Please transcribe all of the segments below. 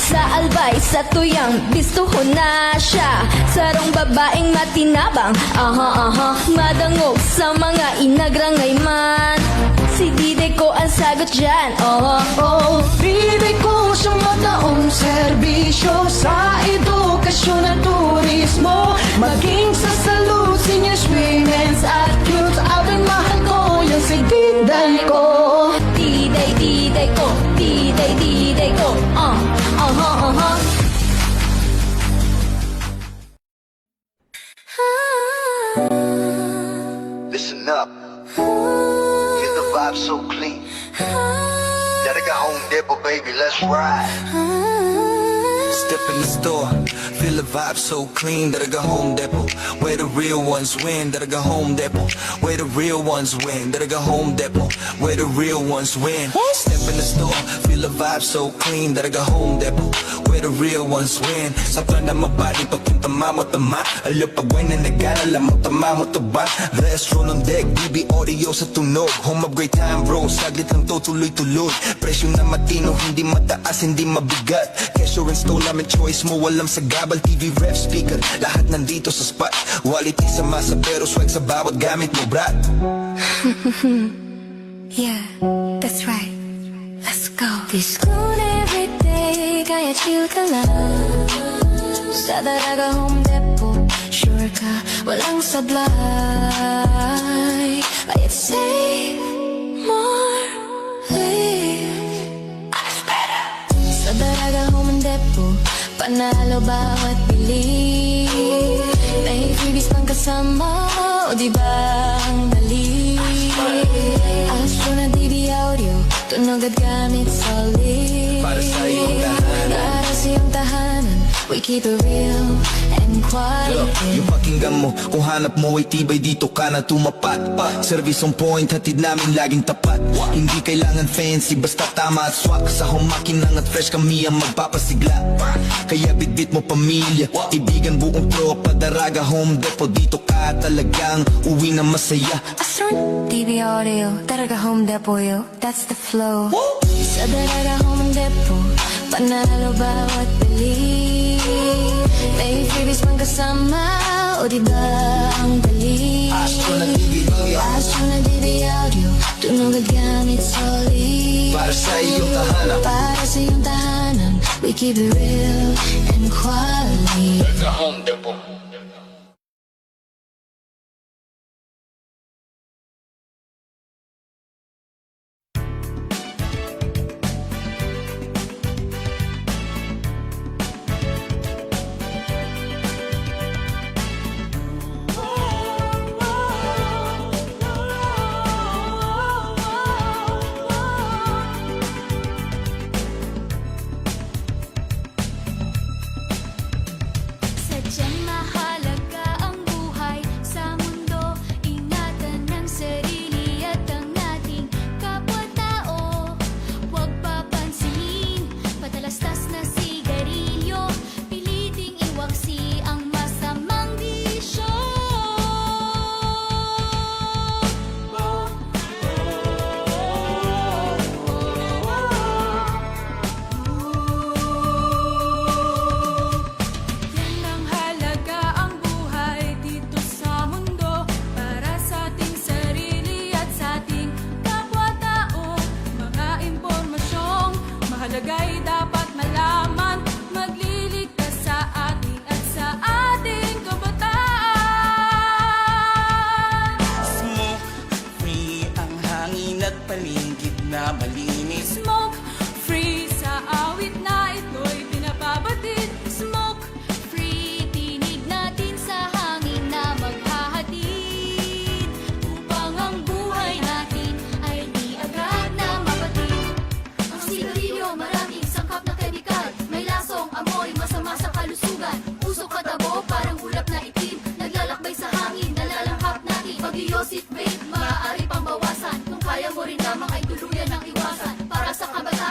Sa albay, sa tuyang, bisto ko na siya. Sarong babaeng matinabang, madangog sa mga inagrangay man. Si Dide ko ang sagot dyan, Bibig ko siyang mataong serbisyo sa edukasyon at turismo. Maging sa salud, seniors, women's at youth. Abang mahal ko yung si Diday ko. Diday, Diday ko, Diday, Diday ko, Listen up. Feel the vibe so clean. Gotta go home, Dipper, baby, let's ride. Step in the store, feel the vibe so clean. Gotta go home, Depot, where the real ones win. Gotta go home, Depot, where the real ones win. Gotta go home, Depot, where the real ones win. Step in the store, feel the vibe so clean. Gotta go home, Depot, where the real ones win. Sa na mabali, papunta mamo-tama. Alo pag-win na nag-alala mo, tama mo to ba? Restro ng deck, BB audio sa tunog. Home of great time, bro, saglit lang to, tuloy-tuloy. Presyo na matino, hindi mataas, hindi mabigat. Kesyo and stone namin choice mo, walang sa gabal. TV, ref, speaker, lahat nandito sa spot. Quality sa masa, pero swag sa bawat gamit mo, brat. Yeah, that's right. Let's go. Discount every day, kaya chill ka lang. Sa Daraga Home Depot, sure ka, walang sablay. Bayad save more, live. Alice better. Sa Daraga Home Depot, panalo bawat bili. May freebies pang kasama, o diba ang dali? Astro na DB audio, tunog at gamit solid. Para sa iyong tahanan, para sa iyong tahanan, we keep it real and quality. Yung pakinggan mo, kung hanap mo ay tibay, dito ka na tumapat. Service on point, hatid namin laging tapat. Hindi kailangan fancy, basta tama at swak. Sa humakinang at fresh kami ang magpapasigla. Kaya bitbit mo pamilya, ibigan buong tropa. Daraga Home Depot, dito ka talagang uwi na masaya. Astro DB audio, Daraga Home Depot, yo, that's the flow. Sa Daraga Home Depot, panalo bawat bili. May freebies pang kasama, o diba ang dali? Astro na DB audio, Astro na DB audio, tunog at gamit solid. para sa iyong tahanan. Para sa iyong tahanan, we keep it real and quality. Sa Home Depot. Sadyang mahalaga ang buhay sa mundo. Ingatan ang sarili at ang ating kapwa-tao. Huwag papansinin, patalastas na sigarilyo. Piliting iwaksi ang masamang bisyo. Yan ang halaga ang buhay dito sa mundo. Para sa ating sarili at sa ating kapwa-tao. Mga impormasyong mahalaga'y dapat malaman. Magliligtas sa ating at sa ating kabataan. Smoke free ang hangin at paligid na malinis. Smoke free sa awit na ito'y pinapabatid. Smoke free, tinig natin sa hangin na maghahatid. Upang ang buhay natin ay di agad na mapatid. Ang sigarilyo maraming sangkap na kemikal. May lasong amoy masama sa kalusugan. Usok at abo parang ulap na itim. Naglalakbay sa hangin, nalalanghap natin. Pag-iosip vape, maaari pang bawasan. Kung kaya mo rin lamang ay tuluyan ng iwasan. Para sa kabataan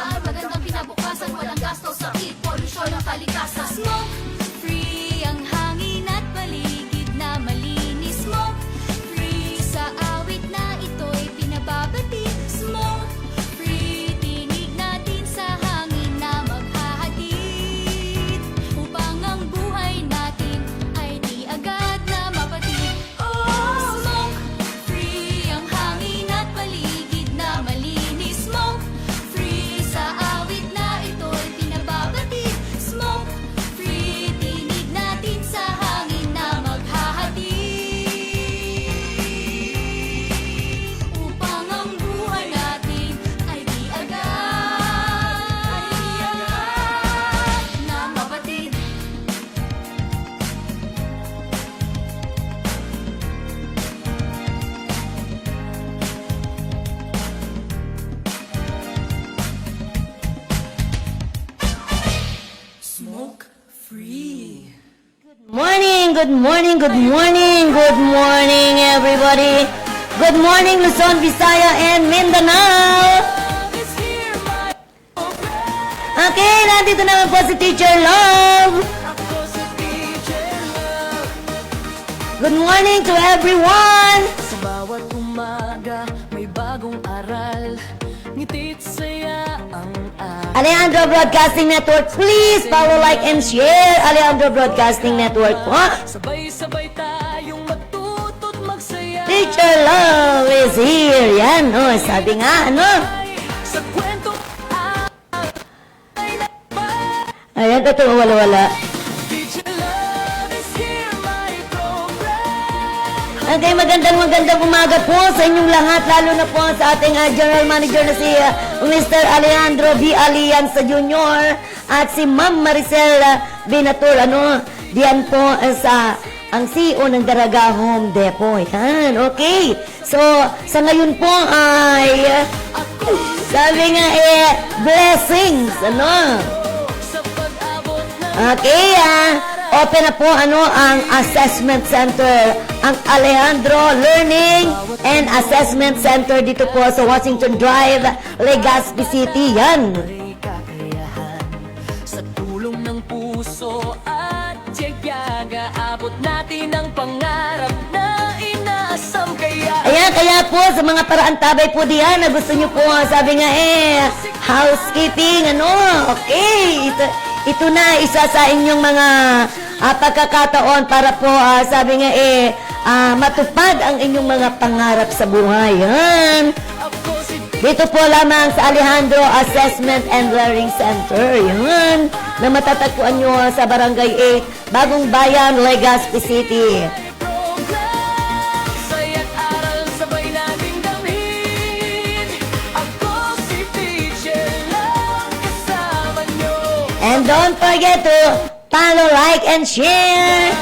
free. Morning, good morning, good morning, good morning, everybody. Good morning, Luzon, Visaya, and Mindanao. Okay, nandito naman po si Teacher Love. Good morning to everyone. Sa bawat umaga, may bagong aral. Ngiti't saya ang Alejandro Broadcasting Network, please follow, like, and share. Alejandro Broadcasting Network po. sabay-sabay tayong matuto't magsaya. Teacher Love is here. Yan, oh, sabi nga, ano? Sa kwento Ayan, totoo, wala-wala. Teacher Love is here, my program. Okay, magandang umaga po sa inyong lahat, lalo na po sa ating General Manager na si Mr. Alejandro B. Alianza Jr. at si Ma'am Maricel Binatur, diyan po sa ang CEO ng Daraga Home Depot. Yan, okay. So, sa ngayon po ay sabi nga blessings, Sa pag-abot ng Okay, open na po ang assessment center, ang Alejandro Learning and Assessment Center dito po sa Washington Drive, Legazpi City. Yan. may kakayahan. Sa tulong ng puso at tiyaga, abot natin ang pangarap na inaasam kaya. Ayan, kaya po sa mga paraan tabay po diyan na gusto nyo po, sabi nga housekeeping, okay. Ito na isa sa inyong mga pagkakataon para po, sabi nga matupad ang inyong mga pangarap sa buhay. Yan. Ako si Dito po lamang sa Alejandro Assessment and Learning Center. Yan. Na matatagpuan nyo sa Barangay 8, Bagong Bayan, Legazpi City. program. Saya't aral sabay nating damhin. Ako si Teacher Love, kasama nyo. And don't forget to follow, like, and share.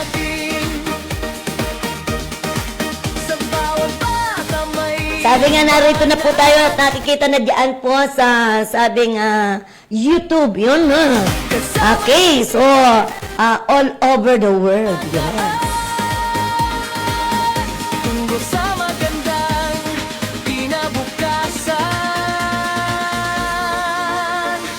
Sa bawat bata may Sabi nga, narito na po tayo at nakikita na diyan po sa sabing YouTube. Yun, Okay, so, all over the world. Yan. tungo sa magandang kinabukasan.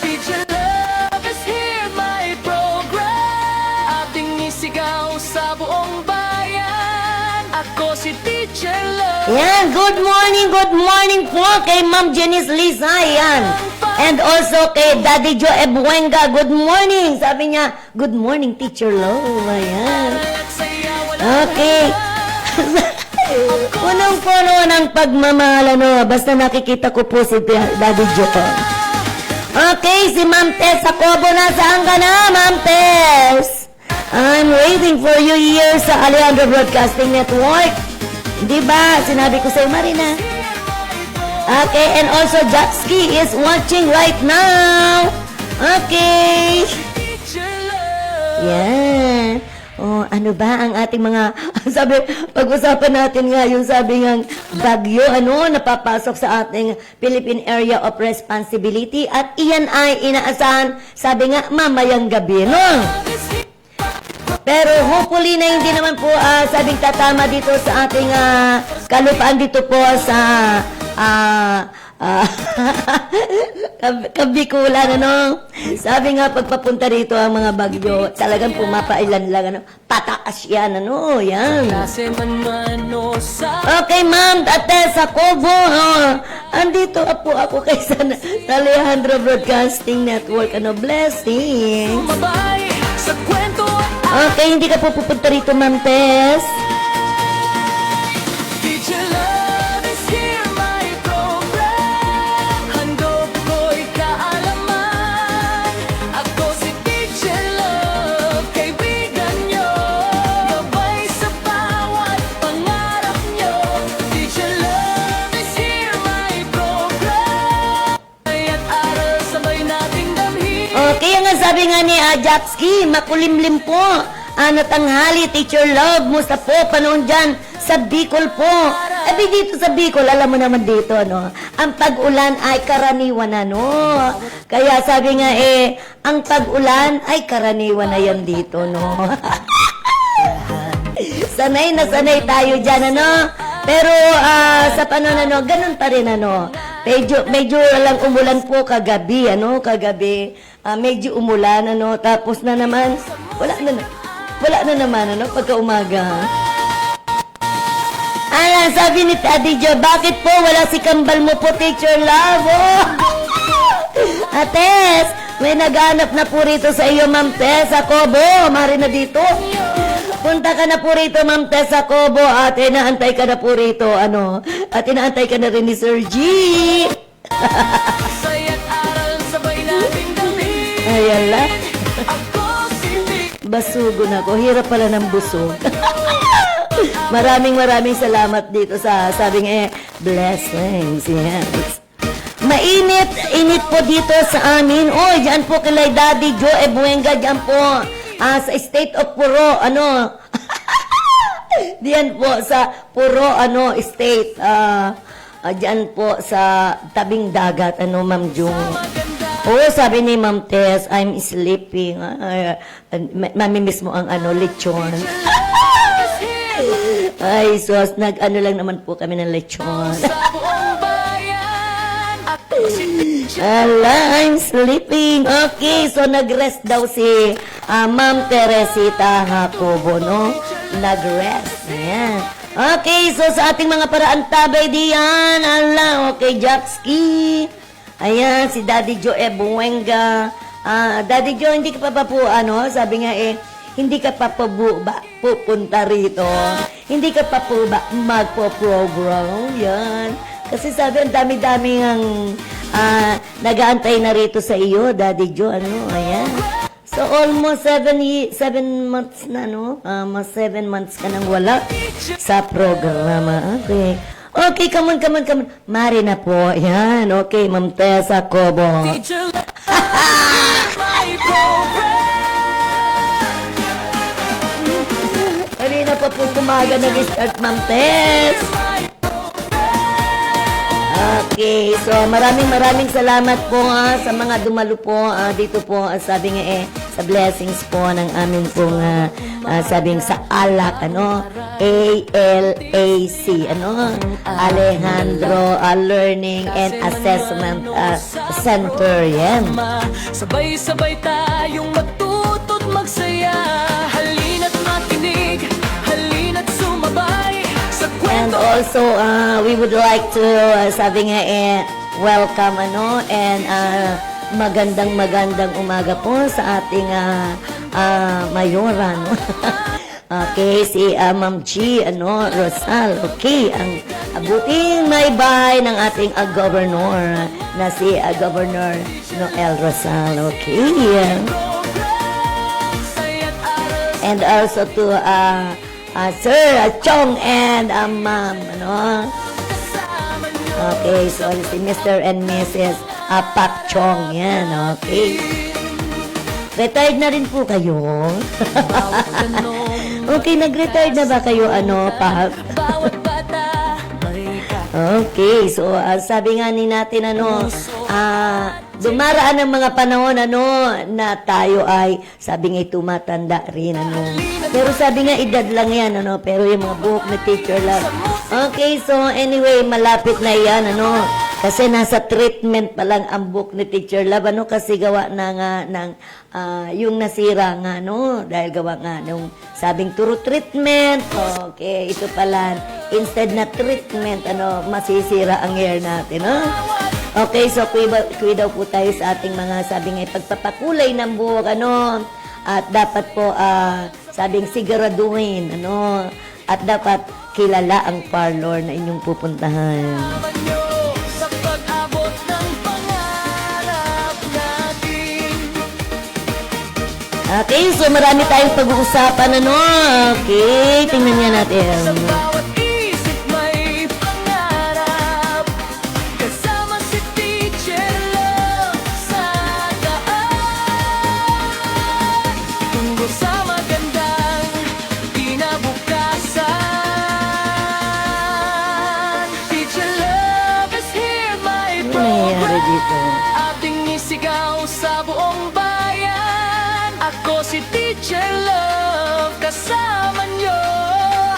Teacher Love is here, my program. Ating isigaw sa buong bayan. Ako si Teacher Love. Yan, good morning po kay Ma'am Janice Lisa, yan. And also kay Daddy Joe Ebuenga, good morning. Sabi niya, good morning, Teacher Love. Ayan. At saya wala Okay. Punong-puno ng pagmamahal, basta nakikita ko po si Daddy Joe. Okay, si Ma'am Tess Jacobo, nasaan ka na, Ma'am Tess? I'm waiting for you here sa Alejandro Broadcasting Network. Di ba? Sinabi ko sa'yo, Marina. Okay, and also Jackski is watching right now. Okay. Teacher Love. Yan. Oh, ano ba ang ating mga sabi, pag-usapan natin nga yung sabi ng bagyo, napapasok sa ating Philippine Area of Responsibility at iyan ay inaasahan, sabi nga, mamayang gabi, Pero hopefully na hindi naman po sabing tatama dito sa ating kalupaan dito po sa Kabikulan, Sabi nga, pagpapunta rito ang mga bagyo, talagang pumapailan lang, pataas yan, yan. Klase man sa Okay, Ma'am, Ate Jacobo, andito po ako kay sa Alejandro Broadcasting Network, blessing. mabay sa kwento at Okay, hindi ka po pupunta rito, Ma'am Tess. Teacher Love is here, my program. Handog ko'y kaalaman. Ako si Teacher Love, kaibigan nyo. Gabay sa bawat pangarap nyo. Teacher Love is here, my program. Kaya't aral sabay nating damhin. Okay, ang sabi nga ni Jackski, makulimlim po. Tanghali, Teacher Love, musta po, panahon dyan sa Bicol po. Abi dito sa Bicol, alam mo naman dito, ano, ang pag-ulan ay karaniwan, ano. Kaya sabi nga ang pag-ulan ay karaniwan na yan dito, no. Sanay na sanay tayo dyan, ano. Pero sa panon, ano, ganun pa rin, ano. Medyo lang umulan po kagabi, ano, kagabi. Medyo umulan, ano, tapos na naman, wala na naman, ano, pagka umaga. Sabi ni Daddy Joe, bakit po wala si kambal mo po, Teacher Love? Oh. Ates, may naghanap na po rito sa iyo, Ma'am Tess Acobo. Mari na dito. Punta ka na po rito, Ma'am Tess Acobo. At inaantay ka na po rito, ano. At inaantay ka na rin ni Sir G. Saya't aral sabay nating dalhin. Ayan lang. Ako si Vic. Basugo na ko. Hirap pala ng busog. Maraming salamat dito sa sabing blessings. Yes. Init po dito sa amin. Oh, diyan po kay Daddy Joe Buenga, diyan po sa State of Puro, ano. Diyan po sa Puro, ano, State. Diyan po sa tabing dagat, ano, Ma'am Jung. Oh, sabi ni Ma'am Tess, I'm sleeping. Mamimiss mo ang ano, lechon. Ay, sos, nag-ano lang naman po kami ng lechon. Sa buong bayan. Ako si Teacher. Ala, I'm sleeping. Okay, so nag-rest daw si Ma'am Teresita Jacobo, no? Nag-rest. Ayan. Okay, so sa ating mga paraan tabay diyan. Ala, okay, Jackski. Ayan, si Daddy Joe Buenga. Daddy Joe, hindi ka pa po, ano, sabi nga hindi ka pa po ba pupunta rito? Hindi ka pa po ba magpo-program? Yan. Kasi sabi, ang dami-dami ang nag-aantay na rito sa iyo, Daddy Joe. Ano, ayan. So, almost 7 months na, no? 7 months ka nang wala sa programa. Okay. Okay, come on. Mari na po. Ayan. Okay, Ma'am Tessa Cobo. Teacher Love. My program. Kanina pa po kumaga nag-start, Ma'am Tess. Okay, so maraming salamat po sa mga dumalo po dito po, sabi nga sa blessings po ng amin pong sabing sa ALAC, ano, ALAC, ano, Alejandro Learning and Assessment Center, yan. Sabay-sabay tayong matuto't magsaya. Halina't makinig, halina't sumabay sa And kwento. also, we would like to, sabi nga welcome, ano, and magandang umaga po sa ating mayora, no? Okay, si Ma'am G, ano, Rosal, okay, ang abuting may bay ng ating governor na si Governor Noel Rosal, okay. Saya't aral And also to Sir Chong and Ma'am, ano? kasama niyo. Okay, so si Mr. and Mrs. Pak Chong, yan, okay. Retired na rin po kayo? Okay, nag-retired na ba kayo, ano, Pak? Bawat bata may Okay, so sabi nga ni natin, ano, dumaraan ang mga panahon, ano, na tayo ay, sabi nga tumatanda rin, ano. Pero sabi nga, edad lang yan, ano, pero yung mga buhok na Teacher Love. Okay, so anyway, malapit na yan, ano, kasi nasa treatment pa lang ang book ni Teacher Love, ano, kasi gawa na nga ng, yung nasira nga, no, dahil gawa nga nung sabing turo treatment, okay, ito pala, instead na treatment, ano, masisira ang hair natin, no? Okay, so kuwi daw po tayo sa ating mga sabing pagpapakulay ng buhok, ano, at dapat po, sabing siguraduhin, ano, at dapat kilala ang parlor na inyong pupuntahan. nyo sa pag-abot ng pangarap natin. Okay, so marami tayong pag-uusapan, ano, okay, tingnan niya natin. Sa bawat isip may pangarap. Kasama si Teacher Love sa daan. Tungo sa magandang kinabukasan. inisigaw sa buong bayan. Ako si Teacher Love, kasama nyo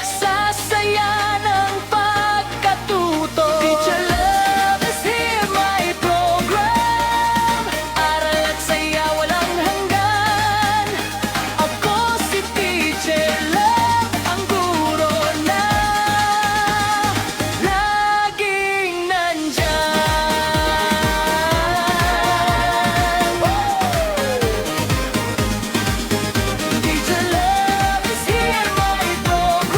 sa saya ng pagkatuto. Teacher Love is here, my program. Aral at saya walang hanggan. Ako si Teacher Love, ang guro na laging nandyan. Teacher Love is here, my program.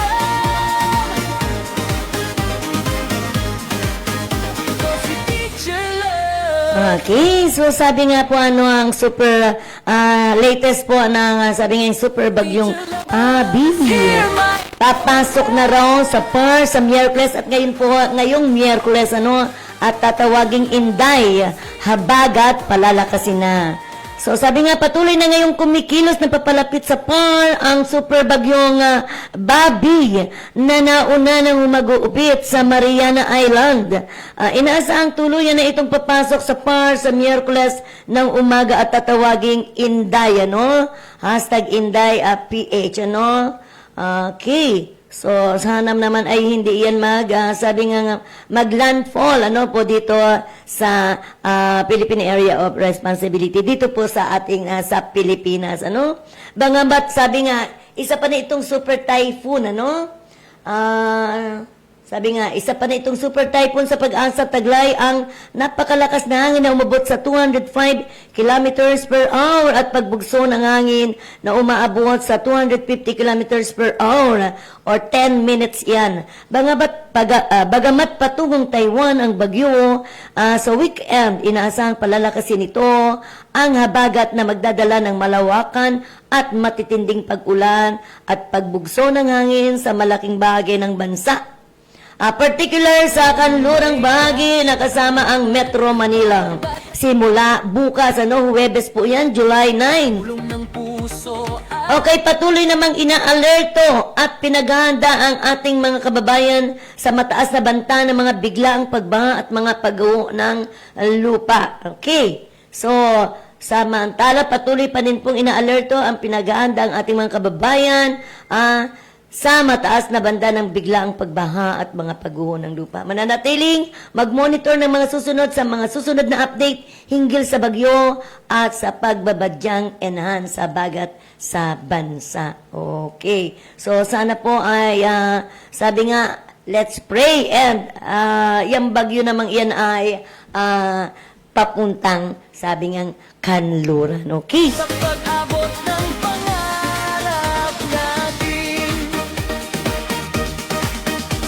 Ako si Teacher Love. Okay, so sabi nga po ang super latest po ng sabi nga yung super bagyong Bibi. Papasok na raw sa PAR sa Miyerkules at ngayong Miyerkules at tatawaging Inday, Habagat, palalakasin na. So sabi nga patuloy na ngayong kumikilos na papalapit sa PAR ang super bagyong Babi na nauna nang mag-uupit sa Mariana Island. Inaasahang tuluyan na itong papasok sa PAR sa Miyerkules ng umaga at tatawaging Inday, Hashtag Inday PH, Okay. So, sana naman ay hindi yan sabi nga, mag-landfall, po dito sa Philippine Area of Responsibility. Dito po sa ating, sa Pilipinas, Bangamat, sabi nga, isa pa na itong super typhoon, sabi nga, isa pa na itong super typhoon sa Pag-asa Taglay ang napakalakas na hangin na umabot sa 205 kilometers per hour at pagbugso ng hangin na umaabot sa 250 kilometers per hour or 10 minutes yan. Bagamat patungong Taiwan ang bagyo, sa weekend, inaasahang palalakasin ito ang habagat na magdadala ng malawakan at matitinding pag-ulan at pagbugso ng hangin sa malaking bahagi ng bansa. Particular sa kanlurang bahagi na kasama ang Metro Manila. Simula bukas, Huwebes po yan, July 9. Okay, patuloy namang inaalerto at pinaghahanda ang ating mga kababayan sa mataas na banta ng mga biglaang pagbaha at mga pagguho ng lupa. Okay, so samantala patuloy pa din pong inaalerto ang pinaghahanda ang ating mga kababayan sa mataas na banda ng biglaang pagbaha at mga pagguho ng lupa. Mananatiling mag-monitor ng mga susunod na update hinggil sa bagyo at sa pagbabadyang enhance sa bagat sa bansa. Okay. So, sana po ay, sabi nga, let's pray and yung bagyo namang iyan ay papuntang, sabi nga, kanluran. Okay. Sa pag-abot ng pangarap natin,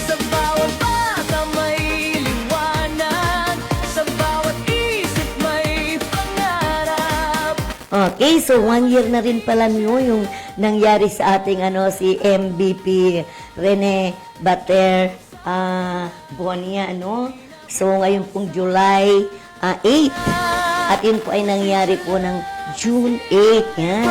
sa bawat bata may liwanag, sa bawat isip may pangarap. Okay, so 1 year na rin pala yung nangyari sa ating si MVP Rene Bater Bonia, So ngayon pong July 8 at yun po ay nangyari po ng June 8. Yan.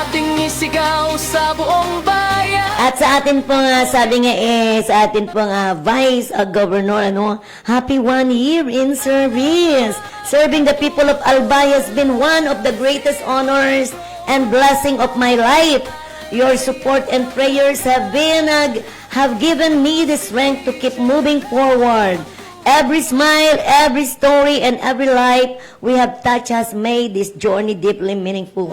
Ating isigaw sa buong bayan. At sa atin pong, sabi nga sa atin pong Vice Governor, happy 1 year in service. Serving the people of Albay has been one of the greatest honors and blessing of my life. Your support and prayers have given me the strength to keep moving forward. Every smile, every story, and every life we have touched has made this journey deeply meaningful.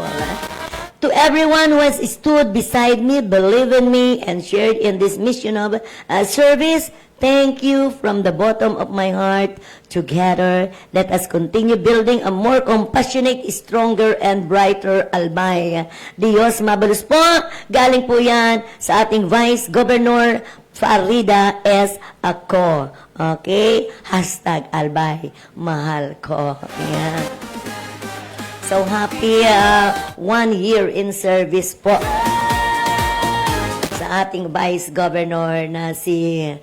To everyone who has stood beside me, believed in me, and shared in this mission of service, thank you from the bottom of my heart. Together, let us continue building a more compassionate, stronger, and brighter Albay. Diyos mabalus po. Galing po yan sa ating Vice Governor Farida S. Ako. Okay? Hashtag Albay. Mahal ko. Yan. So, happy 1 year in service po sa ating Vice Governor na si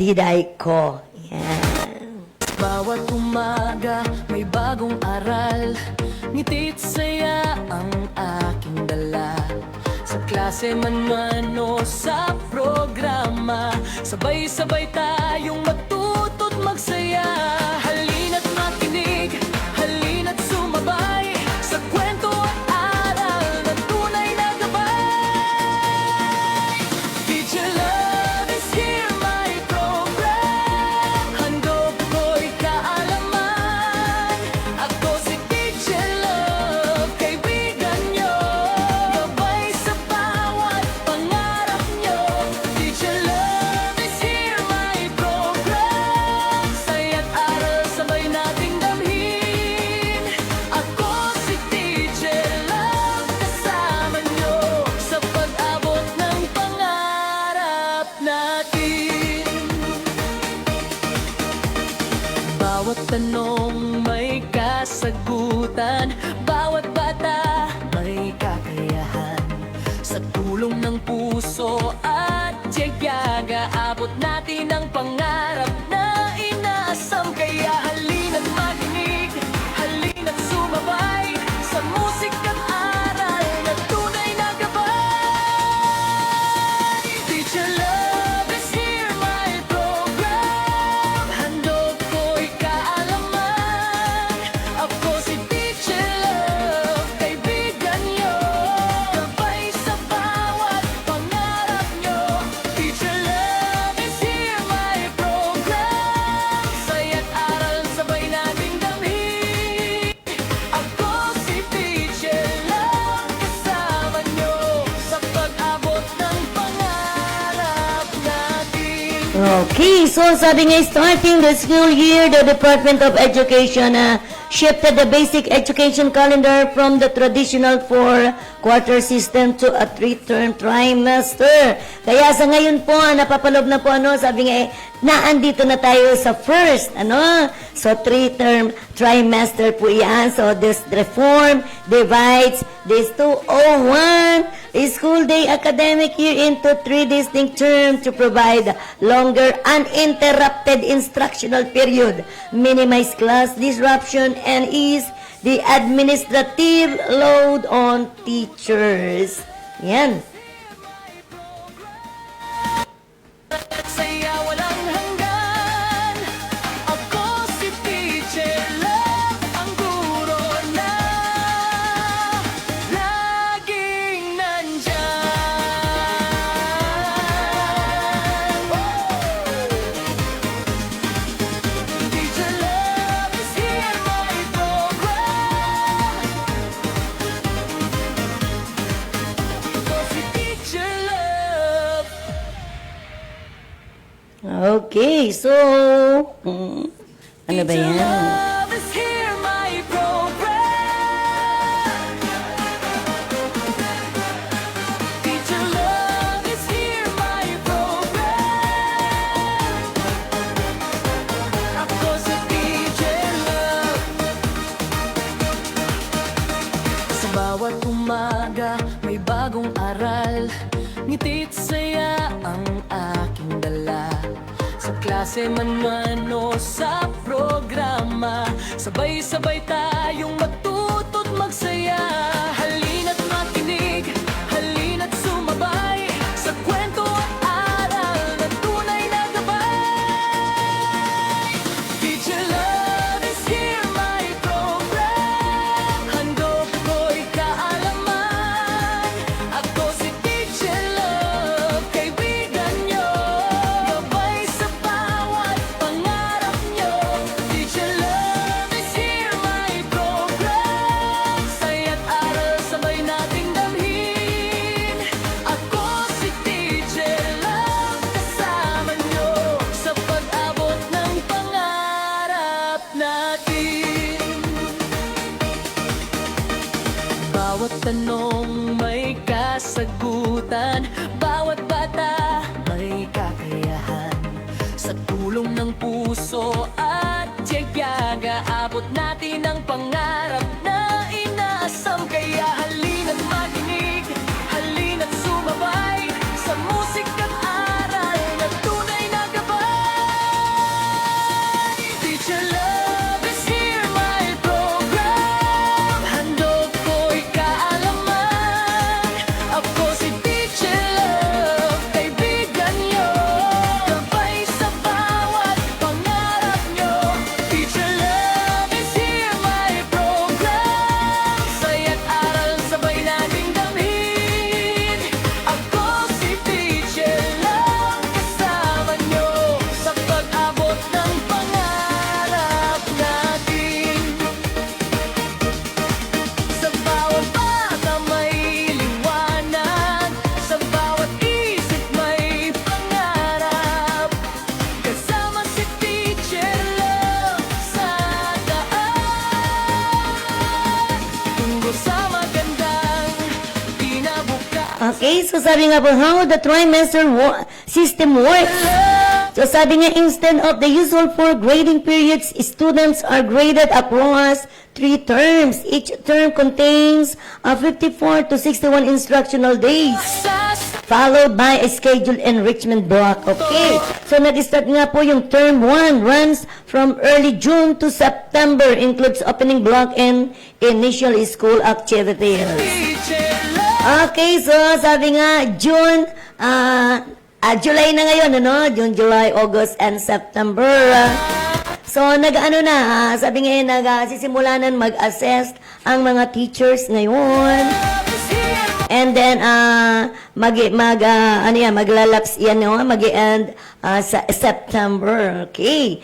Diday Ko. Yan. Bawat umaga may bagong aral, ngiti't saya ang aking dala. Sa klase man o sa programa, sabay-sabay tayong matuto't magsaya. Halina't Bawat tanong may kasagutan, bawat bata may kakayahan. Sa tulong ng puso at tiyaga, aabot natin ang pangarap na inaasam. Kaya halina't makinig, halina't sumabay sa musika't aral na tunay na gabay. Teacher Love is here, my program. Handog ko'y kaalaman. Ako si Teacher Love, kaibigan niyo. Gabay sa bawat pangarap niyo. Teacher Love is here, my program. Saya't aral sabay nating damhin. Ako si Teacher Love, kasama niyo sa pag-abot ng pangarap natin. Okay, so sabi nga, starting the school year, the Department of Education shifted the basic education calendar from the traditional 4-quarter system to a 3-term trimester. Kaya sa ngayon po, napapalob na po, sabi nga, naandito na tayo sa first, So 3-term trimester po yan. So this reform divides this 201 school day academic year into 3 distinct terms to provide longer uninterrupted instructional period, minimize class disruption, and ease the administrative load on teachers. Yan. Saya walang hanggan. Ako si Teacher Love, ang guro na laging nandyan. Teacher Love is here, my program. Ako si Teacher Love. Okay, so ano ba yan? Love is here, my program. Teacher Love is here, my program. Ako si Teacher Love. Sa bawat umaga may bagong aral, ngiti't saya ang aking dala. Sa klase man o sa programa, sabay-sabay tayong matuto't magsaya. Halina't makinig, halina't sumabay sa kwento at aral na tunay na gabay. Teacher Love is here, my program. Handog ko'y kaalaman. Ako si Teacher Love, kaibigan niyo. Gabay sa bawat pangarap niyo. Teacher Love is here, my program. Saya't aral sabay nating damhin. Ako si Teacher Love, kasama niyo sa pag-abot ng pangarap natin. Bawat tanong may kasagutan, bawat bata may kakayahan. Sa tulong ng puso at tiyaga, abot natin ang pangarap na inaasam. Kaya halina't makinig, halina't sumabay sa musika't aral na tunay na gabay. Teacher Love is here, my program. Handog ko'y kaalaman. Ako si Teacher Love, kaibigan niyo. Gabay sa bawat pangarap niyo. Teacher Love is here, my program. Saya't aral sabay nating damhin. Ako si Teacher Love, kasama niyo sa pag-abot ng pangarap natin. Sa bawat bata may liwanag, sa bawat isip may pangarap. Kasama si Teacher Love sa daan, tungo sa magandang kinabukasan. Okay, so sabi nga po, how the trimester system works. So sabi nga, instead of the usual 4 grading periods, students are graded across 3 terms. Each term contains 54 to 61 instructional days, followed by a scheduled enrichment block. Okay. So nag-start nga po yung term 1, runs from early June to September, includes opening block and initial school activities. Okay, so sabi nga, June, July na ngayon, ano? June, July, August, and September. So, nag-ano na, sabi nga, nagsisimula na mag-assess ang mga teachers ngayon. And then, maglalaps yan, no? Mag-end sa September. Okay.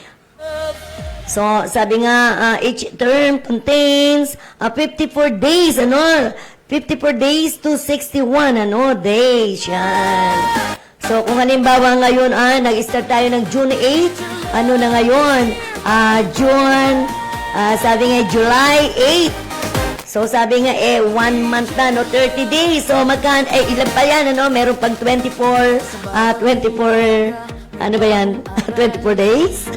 So, sabi nga, each term contains 54 days, ano? 54 days to 61, ano? Days, yan. So, kung halimbawa ngayon, nag-start tayo ng June 8, ano na ngayon? Sabi nga, July 8. So, sabi nga, 1 month na, no? 30 days. So, ilan pa yan, ano? Meron pag 24, ano ba yan? 24 days?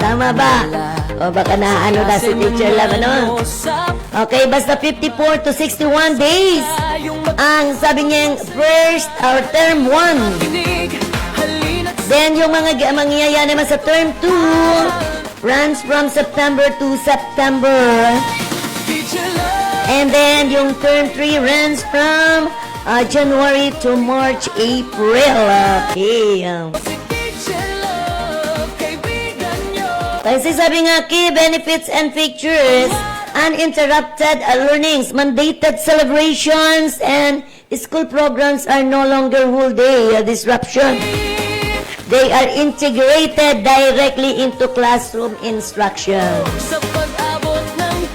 Tama ba? O, baka na, ano na si Teacher Love, ano? Okay, basta 54 to 61 days. Ang sabi niya, first or term 1. Then, yung mga mangyayari naman sa term 2, runs from September to September. And then, yung term 3 runs from January to March, April. Okay. Kasi sabi nga, key benefits and features, uninterrupted learnings, mandated celebrations, and school programs are no longer whole day disruption. They are integrated directly into classroom instruction. Sa pag-abot ng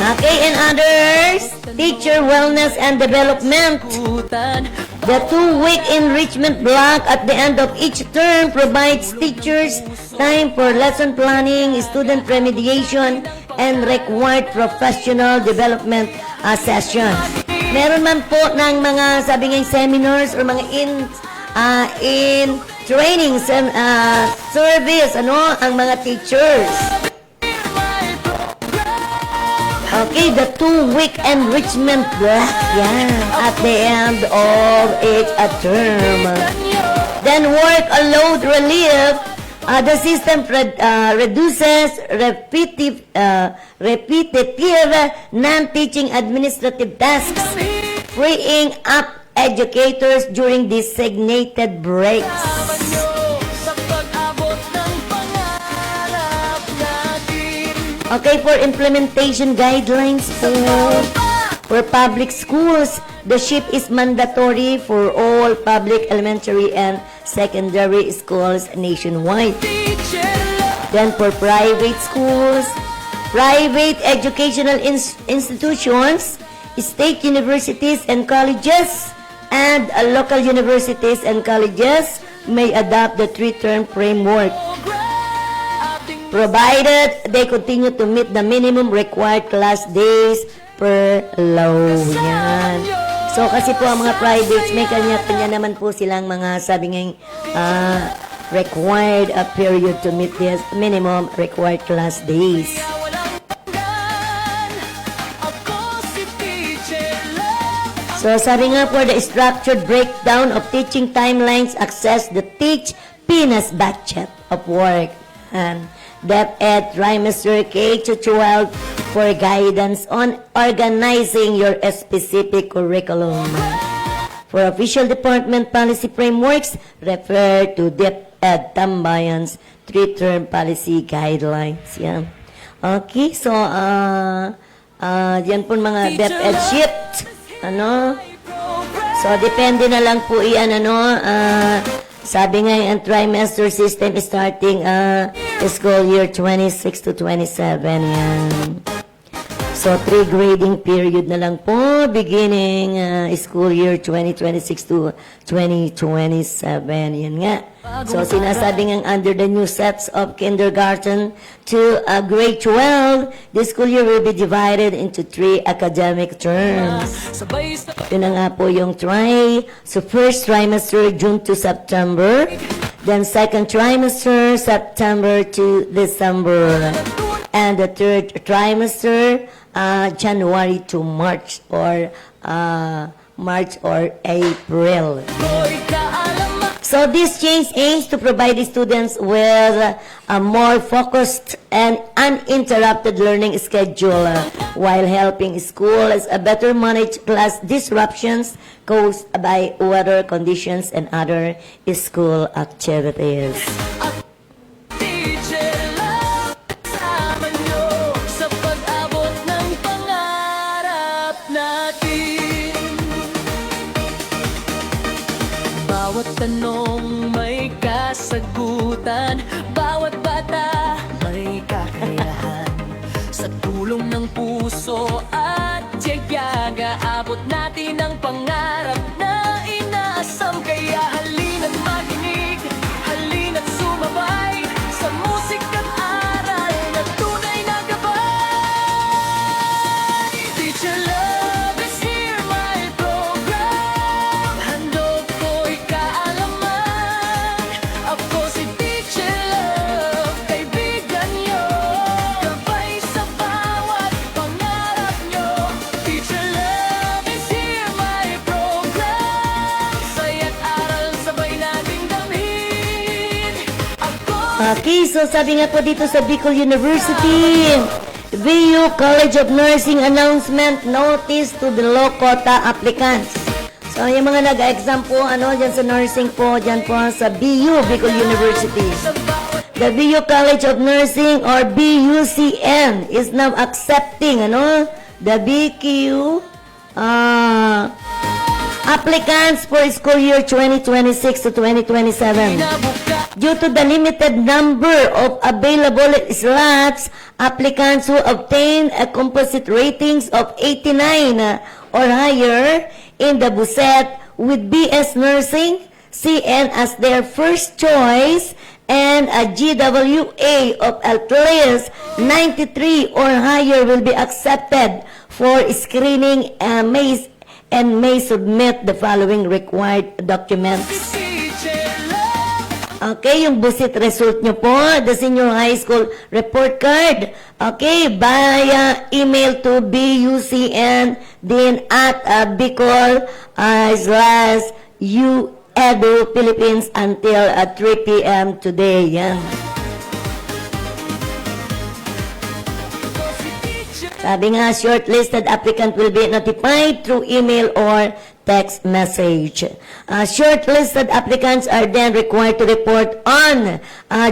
Okay, and others, teacher wellness and development. The 2-week enrichment block at the end of each term provides teachers time for lesson planning, student remediation, and required professional development sessions. Meron man po ng mga, sabi nga, seminars or mga in trainings and service, ano, ang mga teachers. Okay, the 2-week enrichment block, yan, at the end of each term. Then work load relief, the system reduces repetitive non-teaching administrative tasks, freeing up educators during designated breaks. Okay, for implementation guidelines for public schools, the shift is mandatory for all public elementary and secondary schools nationwide. Then for private schools, private educational institutions, state universities and colleges, and local universities and colleges may adopt the 3-term framework, provided they continue to meet the minimum required class days per law. Yan. So, kasi po ang mga privates, may kanya-kanya naman po silang mga, sabi nga, required period to meet this minimum required class days. So, sabi nga for the structured breakdown of teaching timelines, access the Teach Pinas budget of work. And DepEd trimester K-12 for guidance on organizing your specific curriculum. For official department policy frameworks, refer to DepEd Tambayan's 3-term policy guidelines. Yan. Okay, so yan po mga DepEd shift. Ano? So depende na lang po iyan, ano, sabi nga yung trimester system is starting school year 26 to 27. Yan. So, 3 grading period na lang po beginning school year 2026 to 2027. Yan nga. So sinasabi ng under the new sets of kindergarten to grade 12, the school year will be divided into 3 academic terms. Sabay sa Yun na nga po yung So first trimester, June to September. Then second trimester, September to December. And the third trimester, January to March or March or April. ko'y kaalaman. So this change aims to provide the students with a more focused and uninterrupted learning schedule while helping schools better manage class disruptions caused by weather conditions and other school activities. Teacher Love, kasama nyo sa pag-abot ng pangarap natin. Bawat tanong may kasagutan, bawat bata may kakayahan. Sa tulong ng puso at tiyaga, abot natin ang pangarap na inaasam. Kaya halina't makinig, halina't sumabay sa musika't aral na tunay na gabay. Teacher Love is here, my program. Handog ko'y kaalaman. Ako si Teacher Love, kaibigan nyo. Gabay sa bawat pangarap nyo. Teacher Love is here, my program. Saya't aral sabay nating damhin. Okay, so sabi nga po dito sa Bicol University, VU College of Nursing announcement notice to the low quota applicants. So yung mga nag-exam po, dyan sa nursing po, dyan po sa BU, Bicol University. The BU College of Nursing or BUCN is now accepting, the BQ, applicants for school year 2026 to 2027. Due to the limited number of available slots, applicants who obtain a composite ratings of 89 or higher in the BUSET with BS Nursing, CN as their first choice, and a GWA of at least 93 or higher will be accepted for screening and may submit the following required documents. Teacher Love, Okay, yung busit result nyo po, the senior high school report card. Okay, via email to BUCN din at Bicol /UEDU Philippines until 3 p.m. today. Yan. Sabi nga, shortlisted applicant will be notified through email or text message. Shortlisted applicants are then required to report on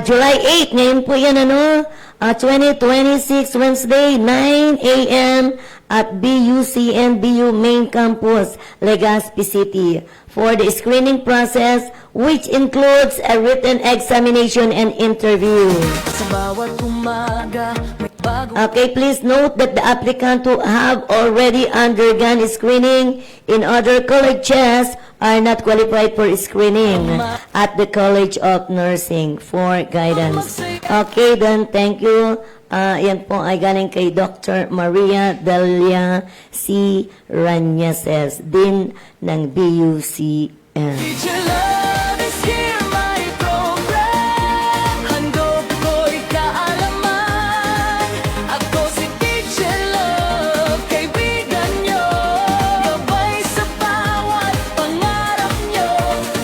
July 8. Ngayon po yan, 2026, Wednesday, 9 a.m. at BUCN BU Main Campus, Legazpi City for the screening process, which includes a written examination and interview. sa bawat umaga may bago. Okay, please note that the applicant who have already undergone screening in other colleges are not qualified for screening at the College of Nursing for guidance. Okay, then thank you. Yan po ay galing kay Dr. Maria Delia C. Ranyeses, din ng BUCN. Teacher Love is here, my program. Handog ko'y kaalaman. Ako si Teacher Love, kaibigan nyo. Gabay sa bawat pangarap nyo.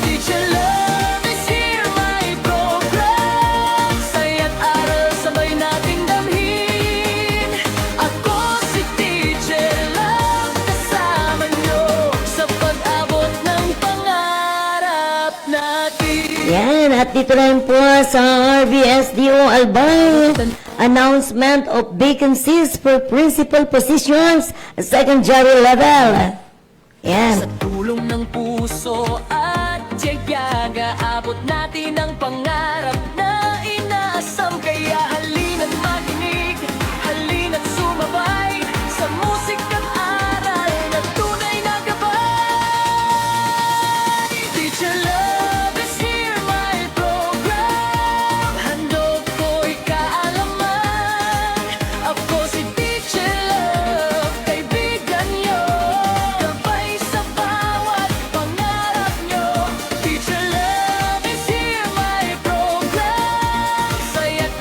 Teacher Love is here, my program. Saya't aral sabay nating damhin. Ako si Teacher Love, kasama nyo sa pag-abot ng pangarap natin. Yan, at dito rin po sa RBSDO Albay, announcement of vacancies for principal positions, secondary level. Yan. Sa tulong ng puso at tiyaga, abot natin ang pangarap na inaasam. Kaya halina't makinig, halina't sumabay sa musika't aral na tunay na gabay. Teacher Love is here, my program.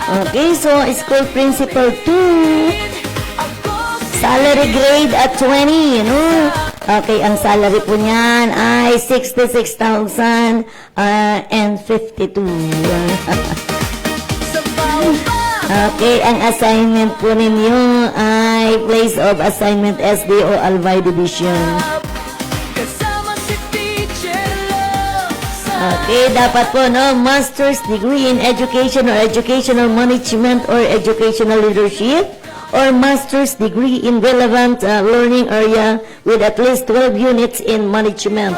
Okay, so school principal 2. Salary grade at 20, ano? Okay, ang salary po niyan ay 66,052. Okay, ang assignment po ninyo ay place of assignment SDO Albay Division. Kasama si Teacher Love sa Okay, dapat po, no? Master's degree in education or educational management or educational leadership or master's degree in relevant learning area with at least 12 units in management.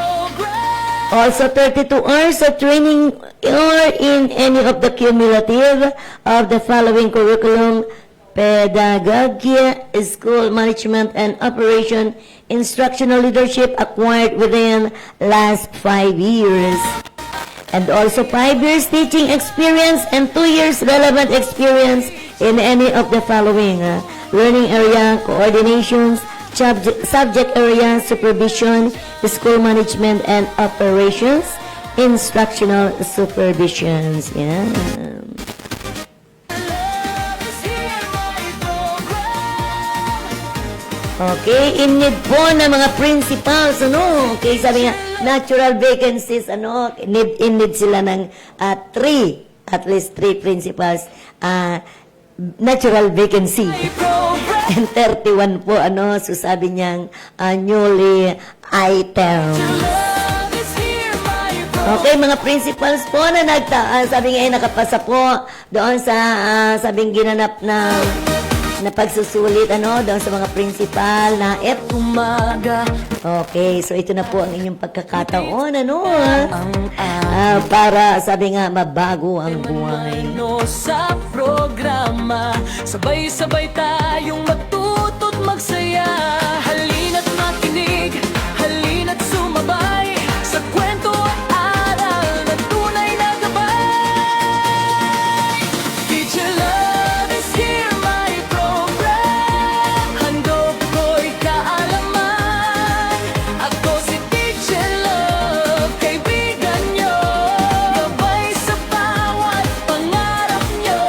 Also, 32 hours of training or in any of the cumulative of the following curriculum: pedagogy, school management and operation, instructional leadership acquired within last 5 years. And also 5 years teaching experience and 2 years relevant experience in any of the following: learning area, coordinations, subject area, supervision, school management and operations, instructional supervisions. Yeah. Okay, in need po ng mga principals, ano? Okay, sabi nga, natural vacancies, ano? In need sila ng 3, at least 3 principals, natural vacancy. And 31 po, ano? So sabi niyang, newly items. Okay, mga principals po na sabi nga ay nakapasa po doon sa sabing ginanap na pagsusulit, ano, doon sa mga principal na umaga. Okay, so ito na po ang inyong pagkakataon, ano, para, sabi nga, mabago ang buhay. ano sa programa. Sabay-sabay tayong matuto't magsaya. Halina't makinig, halina't sumabay sa kwento at aral na tunay na gabay. Teacher Love is here, my program. Handog ko'y kaalaman. Ako si Teacher Love, kaibigan nyo. Gabay sa bawat pangarap nyo.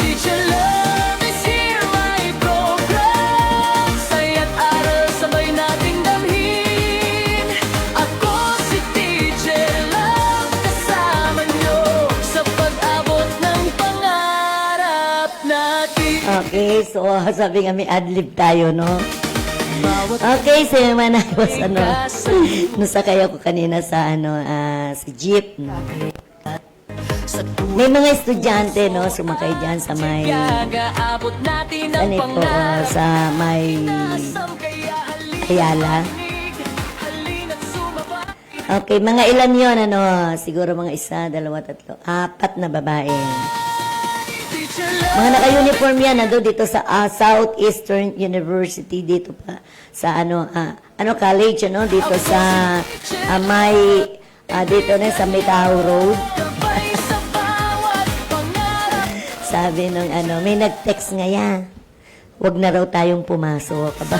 Teacher Love is here, my program. Saya't aral sabay nating dalhin. Ako si Teacher Love, kasama nyo sa pag-abot ng pangarap natin. Okay, so sabi nga may adlib tayo, no? Okay, so yung manayos, ano, nasakay ako kanina sa, ano, sa jeep, no? May mga estudyante, no, sumakay dyan sa may, Gaabot natin ang ano po, pangarap. sa may Sam kaya Ayala. halina't sumabay. Okay, mga ilan yon, ano, siguro mga 1, 2, 3, 4 na babae. Teacher Love, Mga naka-uniform yan, nando dito sa Southeastern University, dito pa sa college, ano, dito sa dito na sa Metao Road. gabay sa bawat pangarap. Sabi nung may nag-text nga yan, wag na raw tayong pumasok. Aba,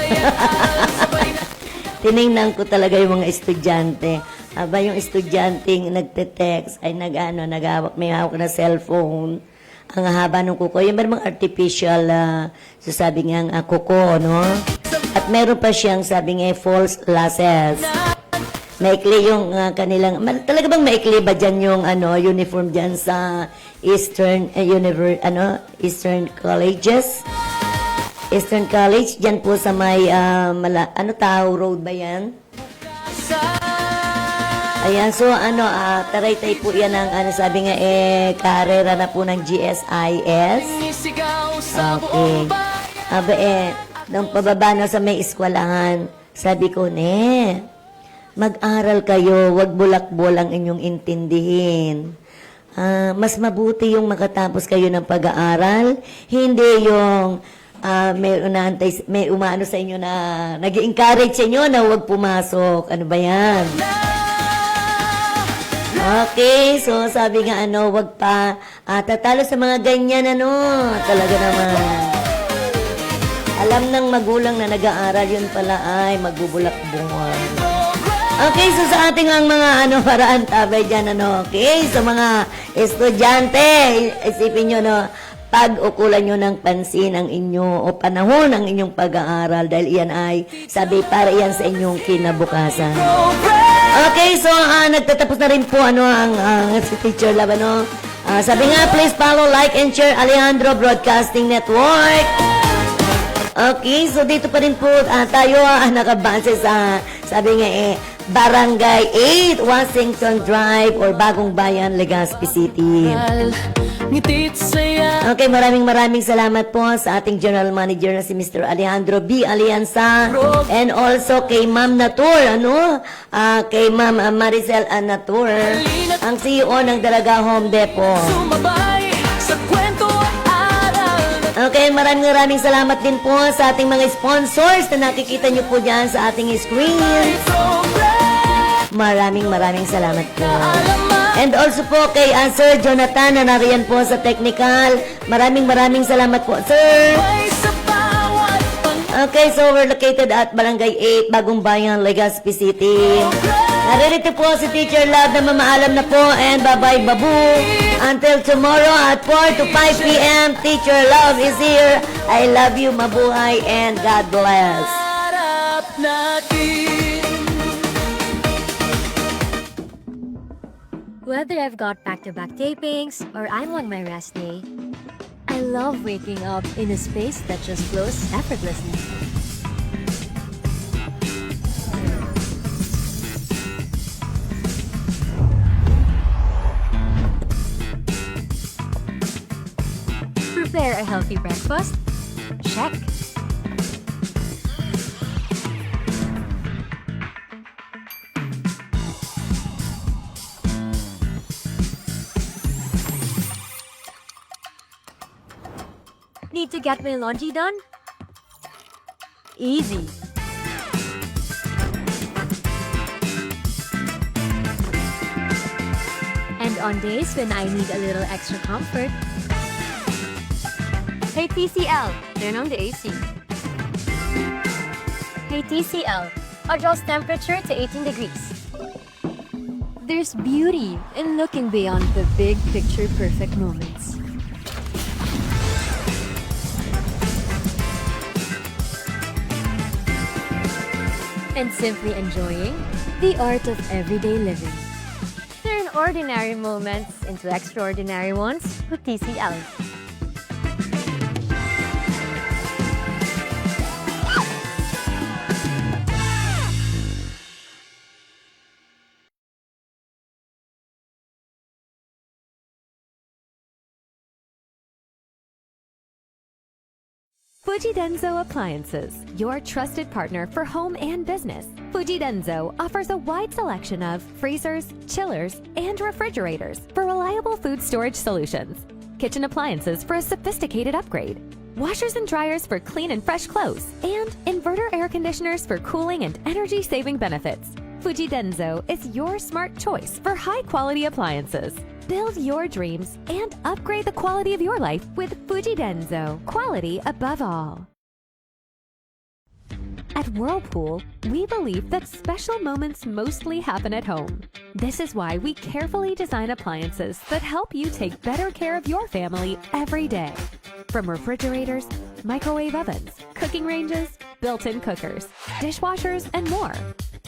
tinignan ko talaga yung mga estudyante. Aba, yung estudyanteng nagte-text ay naghawak, may hawak na cellphone. Ang haba ng kuko. Yung mga artificial, sasabi nga kuko, no? At meron pa siyang, sabi nga, false lashes. Maikli yung kanilang, talaga bang maikli ba dyan yung uniform dyan sa Eastern Eastern Colleges? Eastern College, dyan po sa may, Tao Road ba yan? Ayan, so taray-tay po yan ang sabi nga karera na po ng GSIS. Isigaw sa Okay. buong bayan. Aba nung pababa na sa may eskwelahan, sabi ko, mag-aral kayo, wag bulak-bol ang inyong intindihin. Mas mabuti yung makatapos kayo ng pag-aaral, hindi yung may umano sa inyo na nag-encourage sa inyo na wag pumasok. Ano ba yan? Okay, so sabi nga wag pa tatalo sa mga ganyan talaga naman. Alam ng magulang na nag-aaral yun pala ay magbubulak-bungal. Okay, so sa ating ang mga paraan tabay dyan okay, sa mga estudyante, isipin nyo pag-ukulan nyo ng pansin ang inyo o panahon ang inyong pag-aaral dahil iyan ay sabi para iyan sa inyong kinabukasan. Okay, so nagtatapos na rin po ang si Teacher Love, ano? Sabi nga, please follow, like, and share Alejandro Broadcasting Network. Okay, so dito pa rin po tayo nakabase sa, sabi nga Barangay 8, Washington Drive or Bagong Bayan, Legazpi City. Ngitit saya. Okay, maraming salamat po sa ating General Manager na si Mr. Alejandro B. Alianza and also kay Ma'am Natur, kay Ma'am Maricel Natur, ang CEO ng Dalaga Home Depot. Sumabay sa kwento at aral. Okay, maraming salamat din po sa ating mga sponsors na nakikita nyo po dyan sa ating screen. Maraming salamat po. And also po kay Sir Jonathan na nariyan po sa technical. Maraming salamat po, sir. Okay, so we're located at Barangay 8, Bagong Bayan, Legazpi City. Naririto po si Teacher Love na mamaalam na po and bye-bye babu. Until tomorrow at 4 to 5 p.m. Teacher Love is here. I love you, mabuhay, and God bless. Harap natin. Whether I've got back-to-back tapings or I'm on my rest day, I love waking up in a space that just flows effortlessly. Prepare a healthy breakfast? Check. Need to get my laundry done? Easy. And on days when I need a little extra comfort, hey TCL, turn on the AC. Hey TCL, adjust temperature to 18 degrees. There's beauty in looking beyond the big picture perfect moments. And simply enjoying the art of everyday living. Turn ordinary moments into extraordinary ones with TCL. Fuji Denso Appliances, your trusted partner for home and business. Fuji Denso offers a wide selection of freezers, chillers, and refrigerators for reliable food storage solutions. Kitchen appliances for a sophisticated upgrade. Washers and dryers for clean and fresh clothes. And inverter air conditioners for cooling and energy-saving benefits. Fuji Denso is your smart choice for high-quality appliances. Build your dreams and upgrade the quality of your life with Fuji Denso. Quality above all. At Whirlpool, we believe that special moments mostly happen at home. This is why we carefully design appliances that help you take better care of your family every day. From refrigerators, microwave ovens, cooking ranges, built-in cookers, dishwashers, and more.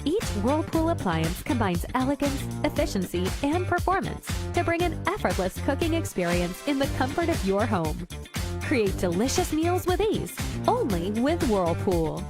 Each Whirlpool appliance combines elegance, efficiency, and performance to bring an effortless cooking experience in the comfort of your home. Create delicious meals with ease, only with Whirlpool.